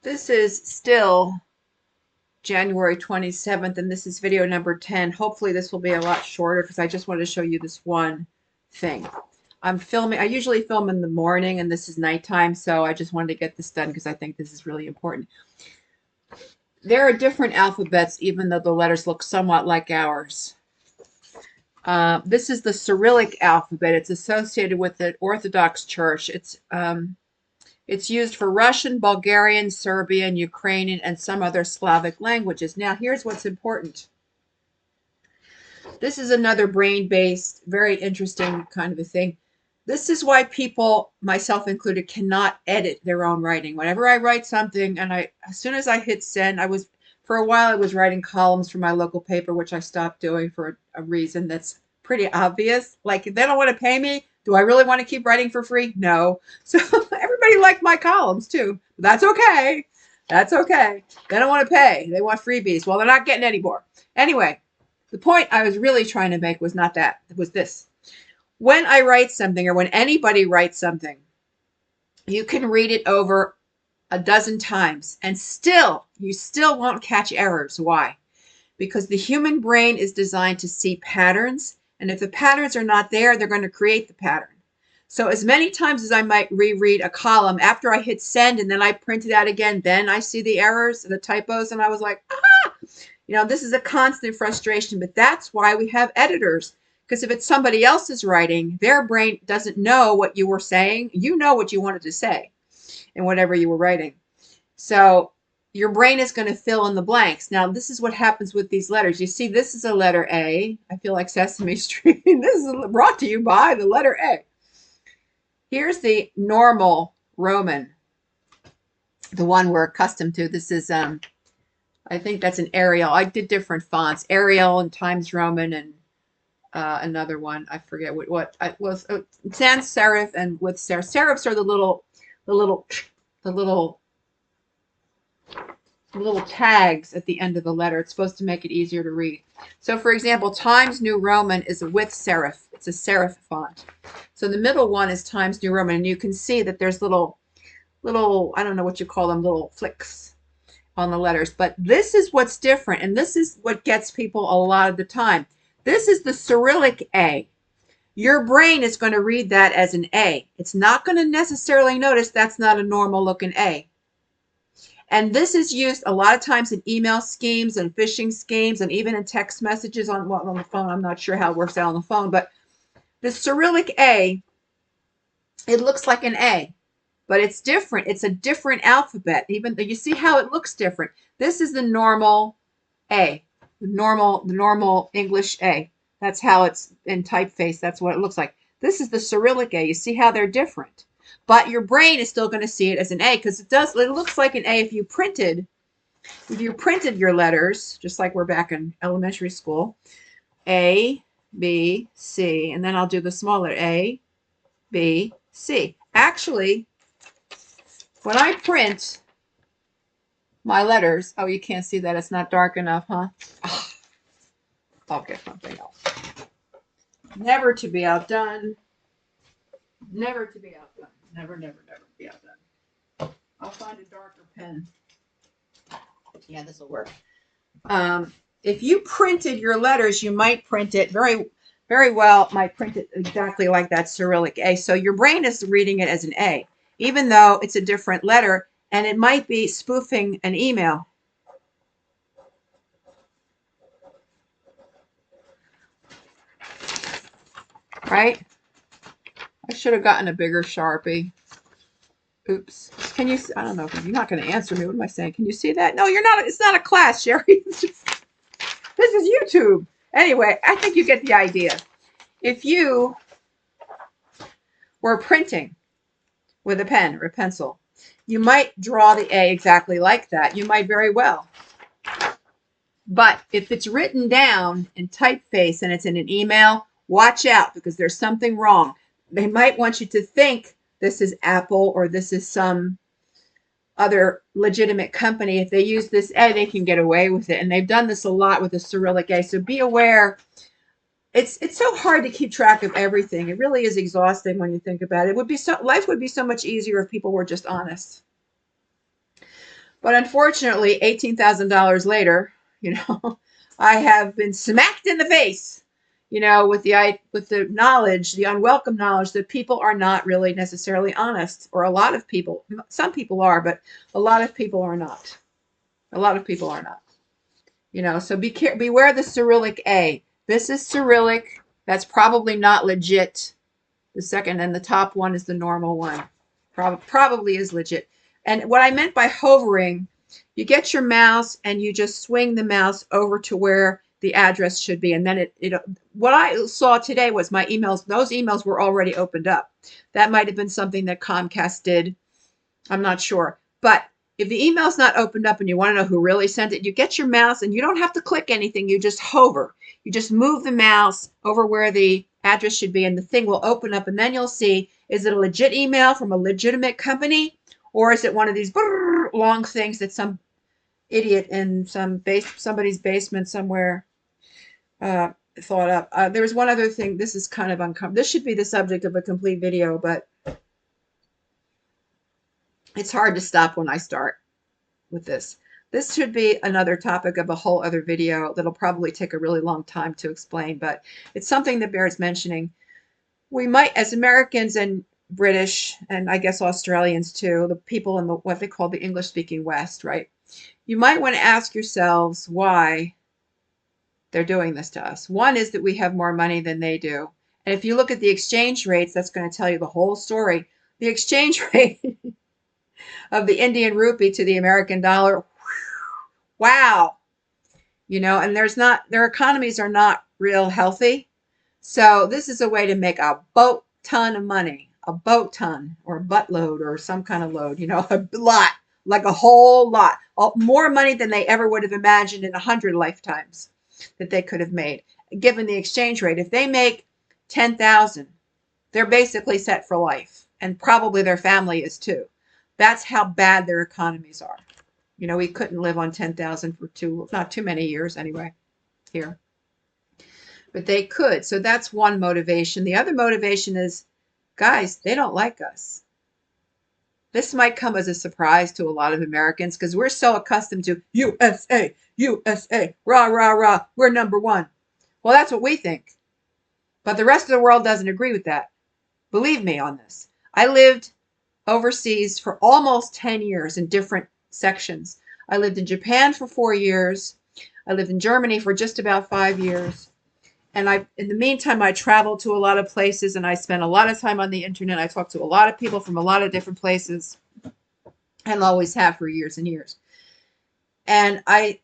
This is still January 27th, and this is video number 10. Hopefully this will be a lot shorter because I just wanted to show you this one thing. I'm filming, I usually film in the morning and this is nighttime, so I just wanted to get this done because I think this is really important. There are different alphabets, even though the letters look somewhat like ours. This is the Cyrillic alphabet. It's associated with the Orthodox Church. It's used for Russian, Bulgarian, Serbian, Ukrainian, and some other Slavic languages. Now, here's what's important. This is another brain-based, very interesting kind of a thing. This is why people, myself included, cannot edit their own writing. Whenever I write something, and as soon as I hit send, for a while I was writing columns for my local paper, which I stopped doing for a reason that's pretty obvious. Like, if they don't want to pay me, do I really want to keep writing for free? No. So everybody liked my columns too. That's okay. That's okay. They don't want to pay. They want freebies. Well, they're not getting any more. Anyway, the point I was really trying to make was not that. It was this. When I write something, or when anybody writes something, you can read it over a dozen times and you still won't catch errors. Why? Because the human brain is designed to see patterns, and if the patterns are not there, they're going to create the pattern. So as many times as I might reread a column, after I hit send and then I print it out again, then I see the errors, the typos, and I was like, ah! This is a constant frustration, but that's why we have editors. Because if it's somebody else's writing, their brain doesn't know what you were saying. You know what you wanted to say in whatever you were writing. So your brain is going to fill in the blanks. Now, this is what happens with these letters. You see, this is a letter A. I feel like Sesame Street. This is brought to you by the letter A. Here's the normal Roman, the one we're accustomed to. This is, I think that's an Arial. I did different fonts, Arial and Times Roman, and another one. I forget what it was. Sans serif and with serif. Serifs are the little tags at the end of the letter. It's supposed to make it easier to read. So, for example, Times New Roman is with serif. It's a serif font. So the middle one is Times New Roman, and you can see that there's little, I don't know what you call them, little flicks on the letters. But this is what's different, and this is what gets people a lot of the time. This is the Cyrillic A. Your brain is going to read that as an A. It's not going to necessarily notice that's not a normal looking A. And this is used a lot of times in email schemes and phishing schemes and even in text messages on the phone. I'm not sure how it works out on the phone, but the Cyrillic A, it looks like an A, but it's different. It's a different alphabet. Even though you see how it looks different. This is the normal A. The normal English A. That's how it's in typeface. That's what it looks like. This is the Cyrillic A. You see how they're different. But your brain is still going to see it as an A because it looks like an A if you printed your letters, just like we're back in elementary school. A, B, C, and then I'll do the smaller A, B, C. Actually, when I print my letters, oh, you can't see that. It's not dark enough, huh? Oh, I'll get something else. Never to be outdone. Never to be outdone. Never, never, never be outdone. I'll find a darker pen. Yeah, this will work. If you printed your letters, you might print it very, very well, might print it exactly like that Cyrillic A. So your brain is reading it as an A, even though it's a different letter, and it might be spoofing an email. Right? I should have gotten a bigger Sharpie. Oops. Can you, I don't know, you're not going to answer me. What am I saying? Can you see that? No, you're not. It's not a class, Sherry. This is YouTube. Anyway, I think you get the idea. If you were printing with a pen or a pencil, you might draw the A exactly like that. You might very well. But if it's written down in typeface and it's in an email, watch out because there's something wrong. They might want you to think this is Apple or this is some other legitimate company. If they use this A, they can get away with it. And they've done this a lot with the Cyrillic A. So be aware. It's so hard to keep track of everything. It really is exhausting when you think about it. Life would be so much easier if people were just honest. But unfortunately, $18,000 later, I have been smacked in the face, with the knowledge, the unwelcome knowledge that people are not really necessarily honest, or a lot of people. Some people are, but a lot of people are not. A lot of people are not. So beware the Cyrillic A. This is Cyrillic. That's probably not legit. The second and the top one is the normal one. Probably is legit. And what I meant by hovering, you get your mouse and you just swing the mouse over to where the address should be. And then what I saw today was my emails. Those emails were already opened up. That might have been something that Comcast did. I'm not sure. But if the email's not opened up and you want to know who really sent it, you get your mouse and you don't have to click anything. You just hover. You just move the mouse over where the address should be and the thing will open up, and then you'll see, is it a legit email from a legitimate company, or is it one of these long things that some idiot in somebody's basement somewhere thought up. There was one other thing. This is kind of uncomfortable. This should be the subject of a complete video, but it's hard to stop when I start with this. This should be another topic of a whole other video that'll probably take a really long time to explain, but it's something that bears mentioning. We might, as Americans and British, and I guess Australians too, the people in what they call the English-speaking West, right? You might want to ask yourselves why they're doing this to us. One is that we have more money than they do. And if you look at the exchange rates, that's going to tell you the whole story. The exchange rate of the Indian rupee to the American dollar, wow. And their economies are not real healthy. So this is a way to make a boat ton of money, a boat ton or a buttload or some kind of load, a lot, like a whole lot, more money than they ever would have imagined in 100 lifetimes that they could have made, given the exchange rate. If they make 10,000, they're basically set for life, and probably their family is too. That's how bad their economies are. We couldn't live on 10,000 for not too many years anyway here. But they could. So that's one motivation. The other motivation is, guys, they don't like us. This might come as a surprise to a lot of Americans because we're so accustomed to USA, USA, rah, rah, rah, we're number one. Well, that's what we think. But the rest of the world doesn't agree with that. Believe me on this. I lived overseas for almost 10 years in different sections. I lived in Japan for 4 years. I lived in Germany for just about 5 years. And in the meantime, I traveled to a lot of places and I spent a lot of time on the internet. I talked to a lot of people from a lot of different places and always have for years and years. And I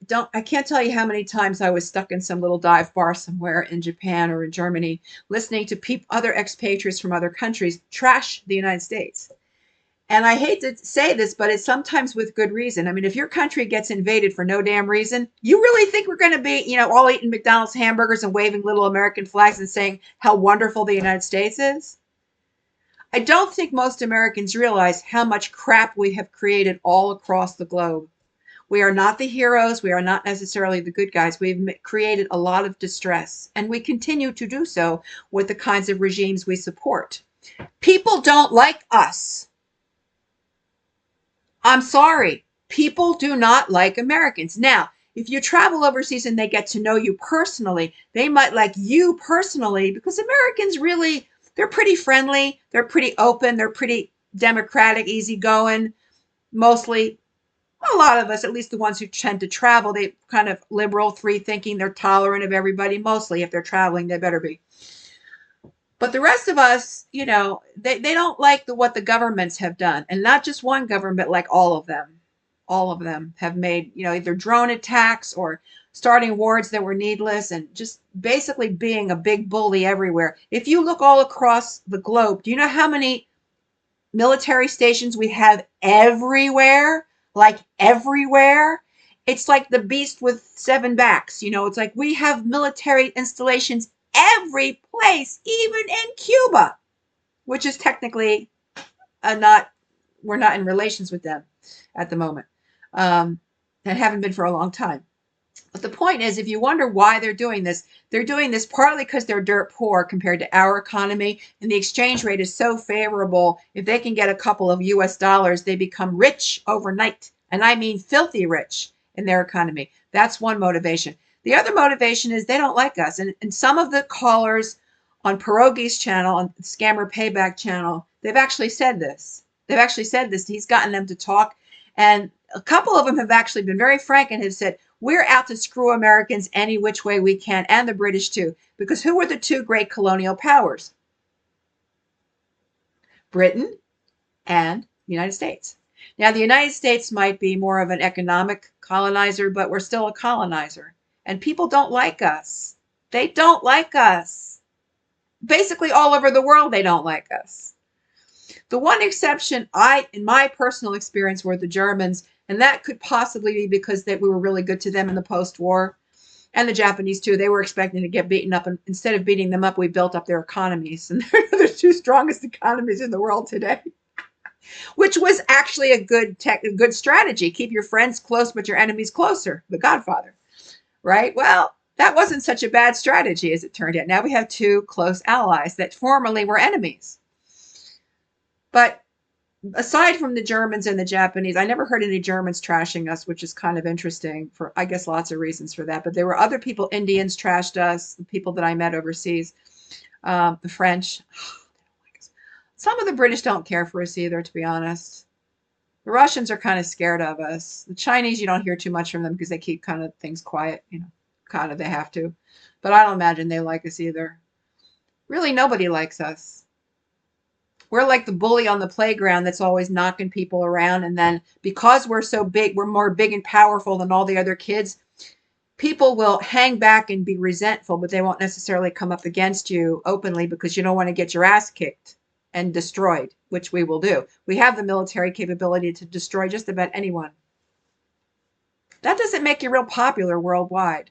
can't tell you how many times I was stuck in some little dive bar somewhere in Japan or in Germany, listening to other expatriates from other countries trash the United States. And I hate to say this, but it's sometimes with good reason. I mean, if your country gets invaded for no damn reason, you really think we're going to be, all eating McDonald's hamburgers and waving little American flags and saying how wonderful the United States is? I don't think most Americans realize how much crap we have created all across the globe. We are not the heroes. We are not necessarily the good guys. We've created a lot of distress, and we continue to do so with the kinds of regimes we support. People don't like us. I'm sorry. People do not like Americans. Now, if you travel overseas and they get to know you personally, they might like you personally because Americans really, they're pretty friendly. They're pretty open. They're pretty democratic, easygoing. Mostly, a lot of us, at least the ones who tend to travel, they kind of liberal, free thinking. They're tolerant of everybody. Mostly, if they're traveling, they better be. But the rest of us, they don't like what the governments have done. And not just one government, but like all of them. All of them have made, either drone attacks or starting wars that were needless and just basically being a big bully everywhere. If you look all across the globe, do you know how many military stations we have everywhere? Like everywhere? It's like the beast with 7 backs. It's like we have military installations every place, even in Cuba, which is technically we're not in relations with them at the moment, and haven't been for a long time. But the point is, if you wonder why they're doing this partly because they're dirt poor compared to our economy, and the exchange rate is so favorable. If they can get a couple of US dollars, they become rich overnight. And I mean filthy rich in their economy. That's one motivation. The other motivation is they don't like us. And some of the callers on Pierogi's channel, on Scammer Payback channel, they've actually said this. They've actually said this. He's gotten them to talk. And a couple of them have actually been very frank and have said, we're out to screw Americans any which way we can, and the British too. Because who were the two great colonial powers? Britain and the United States. Now, the United States might be more of an economic colonizer, but we're still a colonizer. And people don't like us. They don't like us. Basically, all over the world, they don't like us. The one exception, in my personal experience, were the Germans, and that could possibly be because we were really good to them in the post-war. And the Japanese, too. They were expecting to get beaten up, and instead of beating them up, we built up their economies. And they're the two strongest economies in the world today, which was actually a good strategy. Keep your friends close, but your enemies closer. The Godfather, right? Well, that wasn't such a bad strategy as it turned out. Now we have two close allies that formerly were enemies. But aside from the Germans and the Japanese, I never heard any Germans trashing us, which is kind of interesting for, I guess, lots of reasons for that. But there were other people. Indians trashed us, the people that I met overseas, the French. Some of the British don't care for us either, to be honest. The Russians are kind of scared of us. The Chinese, you don't hear too much from them because they keep kind of things quiet, kind of they have to. But I don't imagine they like us either. Really, nobody likes us. We're like the bully on the playground that's always knocking people around. And then because we're so big, we're more big and powerful than all the other kids, people will hang back and be resentful, but they won't necessarily come up against you openly because you don't want to get your ass kicked and destroyed, which we will do. We have the military capability to destroy just about anyone. That doesn't make you real popular worldwide.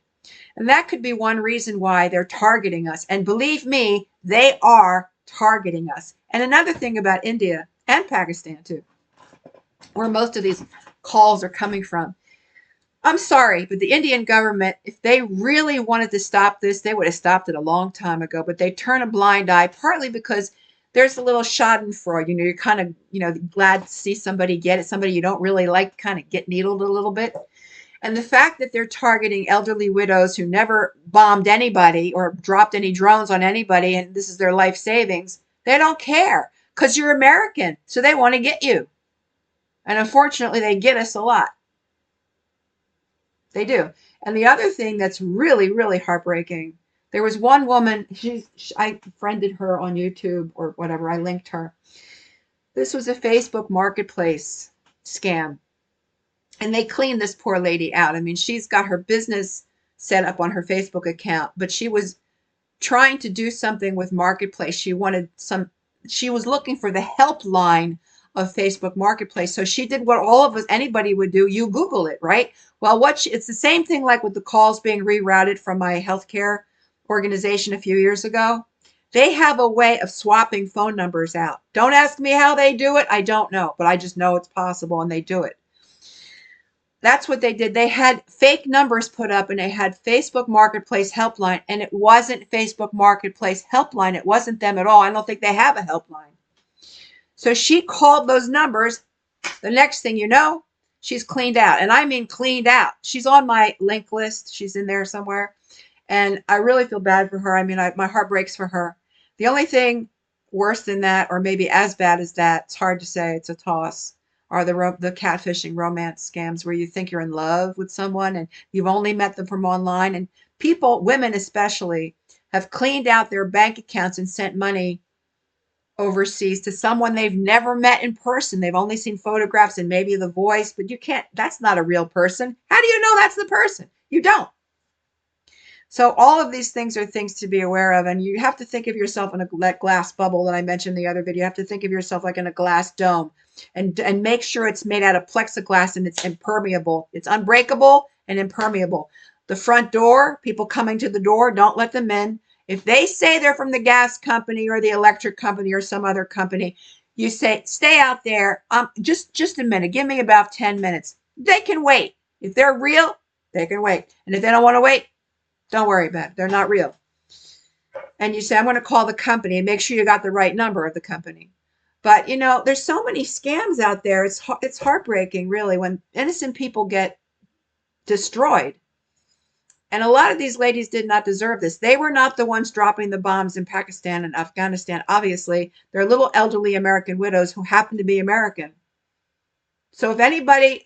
And that could be one reason why they're targeting us. And believe me, they are targeting us. And another thing about India and Pakistan too, where most of these calls are coming from. I'm sorry, but the Indian government, if they really wanted to stop this, they would have stopped it a long time ago. But they turn a blind eye, partly because there's a little schadenfreude. You're kind of, glad to see somebody get it, somebody you don't really like kind of get needled a little bit. And the fact that they're targeting elderly widows who never bombed anybody or dropped any drones on anybody, and this is their life savings, they don't care because you're American. So they want to get you. And unfortunately, they get us a lot. They do. And the other thing that's really, really heartbreaking, there was one woman, I friended her on YouTube or whatever. I linked her. This was a Facebook marketplace scam. And they cleaned this poor lady out. I mean, she's got her business set up on her Facebook account, but she was trying to do something with Marketplace. She was looking for the helpline of Facebook Marketplace. So she did what all of us, anybody would do. You Google it, right? Well, it's the same thing like with the calls being rerouted from my healthcare organization a few years ago. They have a way of swapping phone numbers out. Don't ask me how they do it. I don't know, but I just know it's possible and they do it. That's what they did. They had fake numbers put up and they had Facebook Marketplace helpline, and it wasn't Facebook Marketplace helpline. It wasn't them at all. I don't think they have a helpline. So she called those numbers. The next thing you know, she's cleaned out. And I mean cleaned out. She's on my link list. She's in there somewhere. And I really feel bad for her. I mean, my heart breaks for her. The only thing worse than that, or maybe as bad as that, it's hard to say, it's a toss, are the catfishing romance scams where you think you're in love with someone and you've only met them from online. And people, women especially, have cleaned out their bank accounts and sent money overseas to someone they've never met in person. They've only seen photographs and maybe the voice, but that's not a real person. How do you know that's the person? You don't. So all of these things are things to be aware of. And you have to think of yourself in that glass bubble that I mentioned in the other video. You have to think of yourself like in a glass dome and make sure it's made out of plexiglass and it's impermeable. It's unbreakable and impermeable. The front door, people coming to the door, don't let them in. If they say they're from the gas company or the electric company or some other company, you say, stay out there. Just a minute. Give me about 10 minutes. They can wait. If they're real, they can wait. And if they don't want to wait, don't worry about it. They're not real. And you say, I'm going to call the company and make sure you got the right number of the company. But you know, there's so many scams out there. It's heartbreaking, really, when innocent people get destroyed. And a lot of these ladies did not deserve this. They were not the ones dropping the bombs in Pakistan and Afghanistan. Obviously, they're little elderly American widows who happen to be American. So if anybody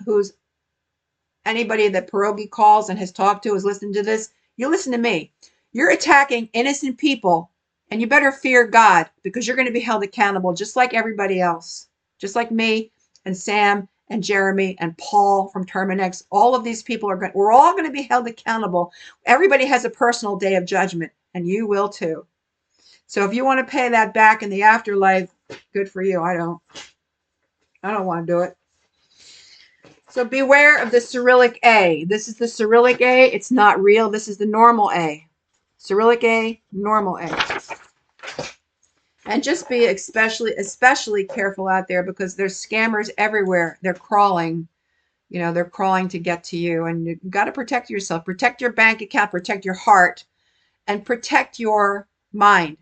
that Pierogi calls and has talked to has listened to this, you listen to me. You're attacking innocent people, and you better fear God, because you're going to be held accountable just like everybody else. Just like me and Sam and Jeremy and Paul from Terminex. All of these people we're all going to be held accountable. Everybody has a personal day of judgment, and you will too. So if you want to pay that back in the afterlife, good for you. I don't want to do it. So beware of the Cyrillic A. This is the Cyrillic A. It's not real. This is the normal A. Cyrillic A, normal A. And just be especially careful out there, because there's scammers everywhere. They're crawling. You know, they're crawling to get to you. And you've got to protect yourself. Protect your bank account. Protect your heart. And protect your mind.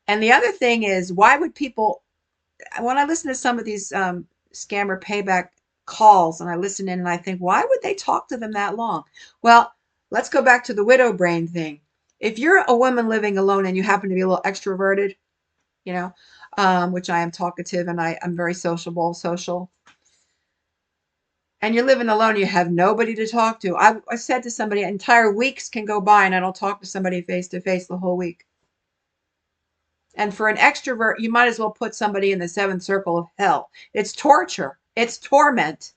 And the other thing is, why would people, when I listen to some of these scammer payback calls, and I listen in and I think, why would they talk to them that long? Well, let's go back to the widow brain thing. If you're a woman living alone and you happen to be a little extroverted, you know, which I am talkative and I'm very social, and you're living alone, you have nobody to talk to. I said to somebody, entire weeks can go by and I don't talk to somebody face to face the whole week. And for an extrovert, you might as well put somebody in the seventh circle of hell. It's torture. It's torment.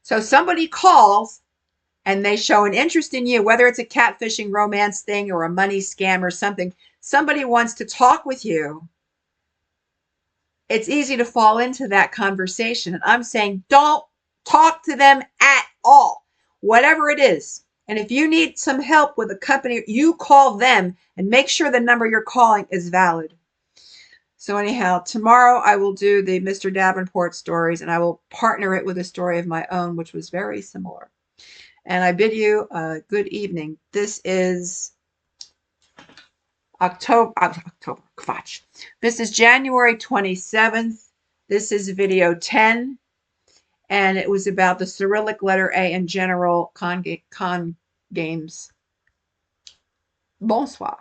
So somebody calls and they show an interest in you, whether it's a catfishing romance thing or a money scam or something. Somebody wants to talk with you. It's easy to fall into that conversation. And I'm saying, don't talk to them at all, whatever it is. And if you need some help with a company, you call them and make sure the number you're calling is valid. So anyhow, tomorrow I will do the Mr. Davenport stories, and I will partner it with a story of my own, which was very similar. And I bid you a good evening. This is Quatsch. This is January 27th. This is video 10, and it was about the Cyrillic letter A and general con games. Bonsoir.